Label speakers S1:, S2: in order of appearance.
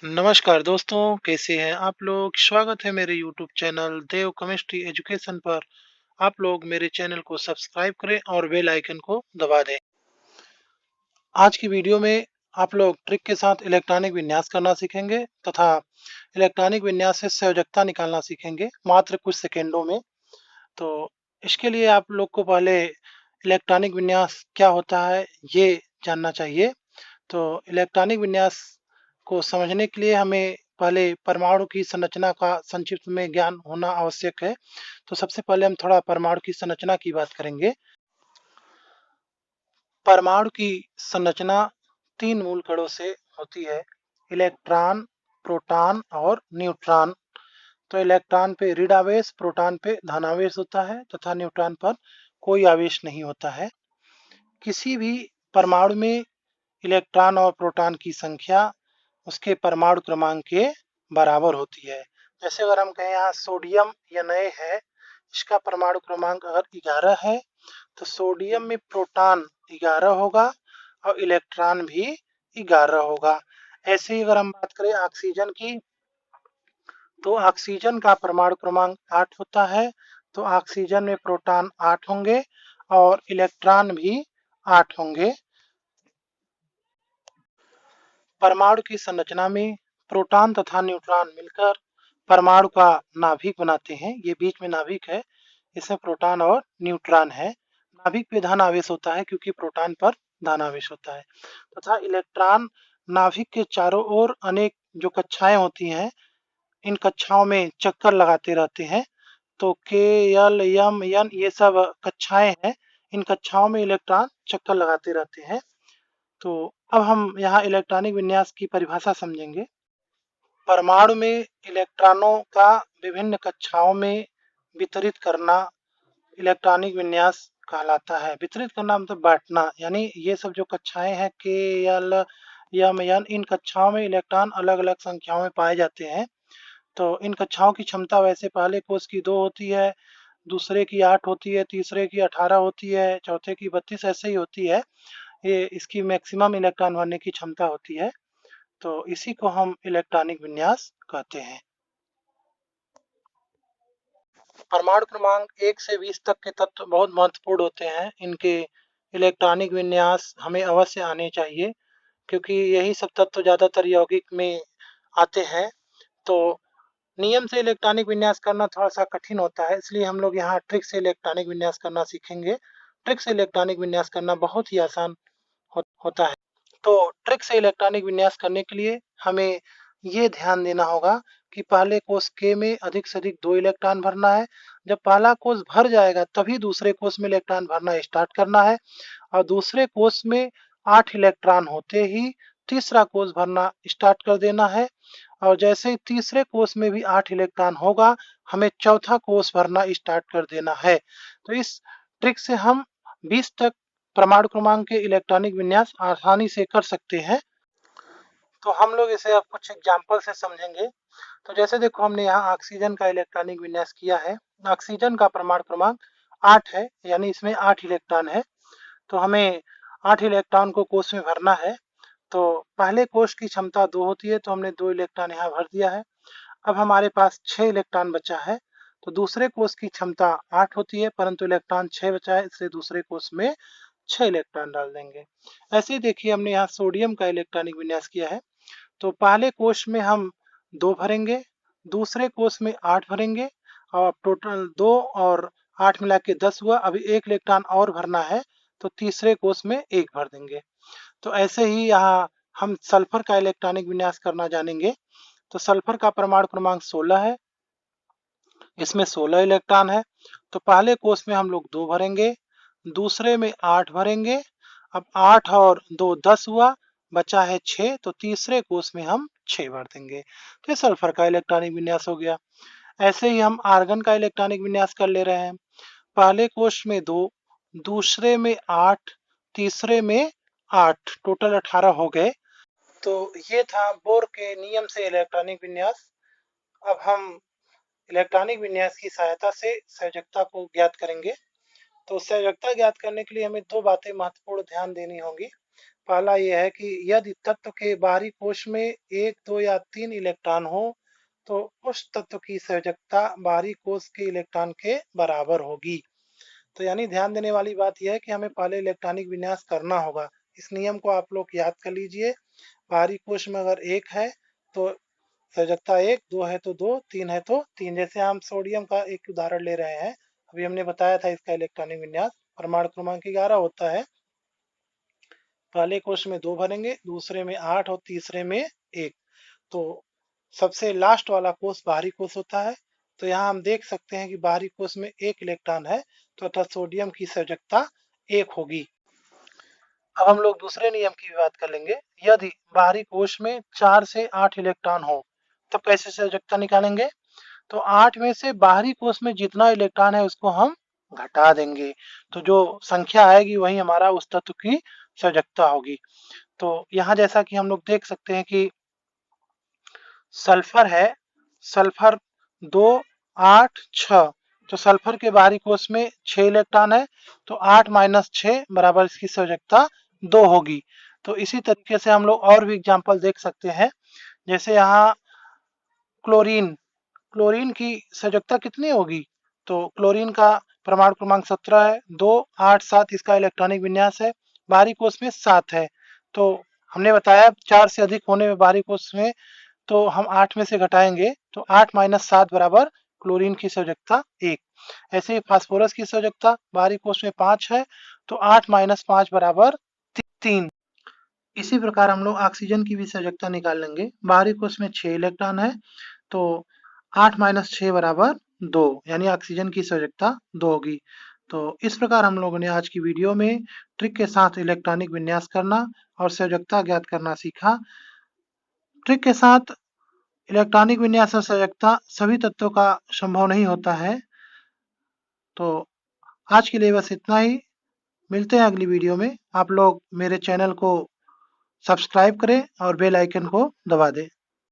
S1: नमस्कार दोस्तों, कैसे हैं आप लोग? स्वागत है मेरे यूट्यूब चैनल देव केमिस्ट्री एजुकेशन पर। आप लोग मेरे चैनल को सब्सक्राइब करें और बेल आइकन को दबा दें। आज की वीडियो में आप लोग ट्रिक के साथ इलेक्ट्रॉनिक विन्यास करना सीखेंगे तथा इलेक्ट्रॉनिक विन्यास से संयोजकता निकालना सीखेंगे मात्र कुछ सेकेंडों में। तो इसके लिए आप लोग को पहले इलेक्ट्रॉनिक विन्यास क्या होता है ये जानना चाहिए। तो इलेक्ट्रॉनिक विन्यास को समझने के लिए हमें पहले परमाणु की संरचना का संक्षिप्त में ज्ञान होना आवश्यक है। तो सबसे पहले हम थोड़ा परमाणु की संरचना की बात करेंगे। परमाणु की संरचना तीन मूल कणों से होती है: इलेक्ट्रॉन, प्रोटॉन और न्यूट्रॉन। तो इलेक्ट्रॉन पे ऋण आवेश, प्रोटॉन पे धन आवेश होता है तथा न्यूट्रॉन पर कोई आवेश नहीं होता है। किसी भी परमाणु में इलेक्ट्रॉन और प्रोटॉन की संख्या उसके परमाणु क्रमांक के बराबर होती है। जैसे अगर हम कहें यहाँ सोडियम Na है, इसका परमाणु क्रमांक अगर 11 है तो सोडियम में प्रोटॉन 11 होगा और इलेक्ट्रॉन भी 11 होगा। ऐसे ही अगर हम बात करें ऑक्सीजन की, तो ऑक्सीजन का परमाणु क्रमांक 8 होता है। तो ऑक्सीजन में प्रोटॉन 8 होंगे और इलेक्ट्रॉन भी 8 होंगे। परमाणु की संरचना में प्रोटॉन तथा न्यूट्रॉन मिलकर परमाणु का नाभिक बनाते हैं। ये बीच में नाभिक है, इसमें प्रोटॉन और न्यूट्रॉन है। नाभिक पे धन आवेश होता है क्योंकि प्रोटॉन पर धन आवेश होता है तथा इलेक्ट्रॉन नाभिक के चारों ओर अनेक जो कक्षाएं होती हैं, इन कक्षाओं में चक्कर लगाते रहते हैं। तो के, एल, एम, एन ये सब कक्षाएं हैं। इन कक्षाओं में इलेक्ट्रॉन चक्कर लगाते रहते हैं। तो अब हम यहाँ इलेक्ट्रॉनिक विन्यास की परिभाषा समझेंगे। परमाणु में इलेक्ट्रॉनों का विभिन्न कक्षाओं में वितरित करना इलेक्ट्रॉनिक विन्यास कहलाता है। वितरित करना मतलब बांटना, यानी ये सब जो कक्षाएं हैं के, एल, एम, एन, इन कक्षाओं में इलेक्ट्रॉन अलग अलग संख्याओं में पाए जाते हैं। तो इन कक्षाओं की क्षमता वैसे पहले कोष की 2 होती है, दूसरे की 8 होती है, तीसरे की 18 होती है, चौथे की 32 ऐसे ही होती है। ये इसकी मैक्सिमम इलेक्ट्रॉन भरने की क्षमता होती है। तो इसी को हम इलेक्ट्रॉनिक विन्यास कहते हैं। परमाणु क्रमांक 1 से 20 तक के तत्व बहुत महत्वपूर्ण होते हैं। इनके इलेक्ट्रॉनिक विन्यास हमें अवश्य आने चाहिए क्योंकि यही सब तत्व ज़्यादातर यौगिक में आते हैं। तो नियम से इलेक्ट्रॉनिक विन्यास करना थोड़ा सा कठिन होता है, इसलिए हम लोग यहाँ ट्रिक से इलेक्ट्रॉनिक विन्यास करना सीखेंगे। ट्रिक से इलेक्ट्रॉनिक विन्यास करना बहुत ही आसान होता है। तो ट्रिक से इलेक्ट्रॉनिक विन्यास करने के लिए हमें ये ध्यान देना होगा कि पहले कोष के में अधिक से अधिक 2 इलेक्ट्रॉन भरना है। जब पहला कोष भर जाएगा तभी दूसरे कोष में इलेक्ट्रॉन भरना स्टार्ट करना है और दूसरे कोष में 8 इलेक्ट्रॉन होते ही तीसरा कोष भरना स्टार्ट कर देना है। और जैसे ही तीसरे कोष में भी 8 इलेक्ट्रॉन होगा, हमें चौथा कोष भरना स्टार्ट कर देना है। तो इस ट्रिक से हम 20 तक परमाणु क्रमांक के इलेक्ट्रॉनिक विन्यास आसानी से कर सकते हैं। तो हम लोग इसे अब कुछ एग्जाम्पल से समझेंगे। तो जैसे देखो, हमने यहाँ ऑक्सीजन का इलेक्ट्रॉनिक विन्यास किया है। ऑक्सीजन का परमाणु क्रमांक 8 है, यानी इसमें 8 इलेक्ट्रॉन है। तो हमें 8 इलेक्ट्रॉन को कोष में भरना है। तो पहले कोष की क्षमता 2 होती है, तो हमने 2 इलेक्ट्रॉन यहाँ भर दिया है। अब हमारे पास 6 इलेक्ट्रॉन बचा है। तो दूसरे कोष की क्षमता 8 होती है, परंतु इलेक्ट्रॉन 6 बचा है, इसलिए दूसरे कोष में 6 इलेक्ट्रॉन डाल देंगे। ऐसे ही देखिए, हमने यहाँ सोडियम का इलेक्ट्रॉनिक विन्यास किया है। तो पहले कोष में हम 2 भरेंगे, दूसरे कोष में 8 भरेंगे और टोटल 2 और 8 मिला के 10 हुआ। अभी 1 इलेक्ट्रॉन और भरना है, तो तीसरे कोष में 1 भर देंगे। तो ऐसे ही यहाँ हम सल्फर का इलेक्ट्रॉनिक विन्यास करना जानेंगे। तो सल्फर का परमाणु क्रमांक 16 है, इसमें 16 इलेक्ट्रॉन है। तो पहले कोष में हम लोग 2 भरेंगे, दूसरे में 8 भरेंगे। अब 8 और 2 10 हुआ, बचा है 6, तो तीसरे कोष में हम 6 भर देंगे। तो ये सल्फर का इलेक्ट्रॉनिक विन्यास हो गया। ऐसे ही हम आर्गन का इलेक्ट्रॉनिक विन्यास कर ले रहे हैं। पहले कोष में 2, दूसरे में 8, तीसरे में 8, टोटल 18 हो गए। तो ये था बोर के नियम से इलेक्ट्रॉनिक विन्यास। अब हम इलेक्ट्रॉनिक विन्यास की सहायता से संयोजकता को ज्ञात करेंगे। तो संयोजकता ज्ञात करने के लिए हमें 2 बातें महत्वपूर्ण ध्यान देनी होंगी। पहला ये है कि यदि तत्व के बाहरी कोश में 1, 2 या 3 इलेक्ट्रॉन हो तो उस तत्व की संयोजकता बाहरी कोश के इलेक्ट्रॉन के बराबर होगी। तो यानी ध्यान देने वाली बात यह है कि हमें पहले इलेक्ट्रॉनिक विन्यास करना होगा। इस नियम को आप लोग याद कर लीजिए। बाहरी कोश में अगर 1 है तो संयोजकता 1, 2 है तो 2, 3 है तो 3। जैसे हम सोडियम का एक उदाहरण ले रहे हैं, अभी हमने बताया था इसका इलेक्ट्रॉनिक विन्यास। परमाणु क्रमांक 11 होता है। पहले कोश में 2 भरेंगे, दूसरे में 8 और तीसरे में 1। तो सबसे लास्ट वाला कोश बाहरी कोश होता है। तो यहाँ हम देख सकते हैं कि बाहरी कोश में 1 इलेक्ट्रॉन है, तो अर्थात सोडियम की संयोजकता 1 होगी। अब हम लोग दूसरे नियम की बात कर लेंगे। यदि बाहरी कोश में 4 से 8 इलेक्ट्रॉन हो तब कैसे संयोजकता निकालेंगे? तो 8 में से बाहरी कोश में जितना इलेक्ट्रॉन है उसको हम घटा देंगे, तो जो संख्या आएगी वही हमारा उस तत्व की संयोजकता होगी। तो यहाँ जैसा कि हम लोग देख सकते हैं कि सल्फर है, सल्फर 2, 8, 6। तो सल्फर के बाहरी कोश में 6 इलेक्ट्रॉन है, तो 8 माइनस 6 बराबर इसकी संयोजकता 2 होगी। तो इसी तरीके से हम लोग और भी एग्जाम्पल देख सकते हैं। जैसे यहाँ क्लोरीन, क्लोरीन की संयोजकता कितनी होगी? तो क्लोरीन का परमाणु क्रमांक 17 है, 2, 8, 7 इसका इलेक्ट्रॉनिक विन्यास है। बाहरी कोश में 7 है, तो हमने बताया 4 से अधिक होने में बाहरी कोश में तो हम 8 में से घटाएंगे, तो 8 माइनस 7 बराबर क्लोरीन की संयोजकता 1। ऐसे ही फास्फोरस की संयोजकता बाहरी कोश में 5 है, तो 8 माइनस 5 बराबर 3। इसी प्रकार हम लोग ऑक्सीजन की भी संयोजकता निकाल लेंगे। बाहरी कोश में 6 इलेक्ट्रॉन है, तो 8 माइनस 6 बराबर 2, यानी ऑक्सीजन की संयोजकता 2 होगी। तो इस प्रकार हम लोगों ने आज की वीडियो में ट्रिक के साथ इलेक्ट्रॉनिक विन्यास करना और संयोजकता ज्ञात करना सीखा। ट्रिक के साथ इलेक्ट्रॉनिक विन्यास और संयोजकता सभी तत्वों का संभव नहीं होता है। तो आज के लिए बस इतना ही। मिलते हैं अगली वीडियो में। आप लोग मेरे चैनल को सब्सक्राइब करें और बेल आइकन को दबा दें।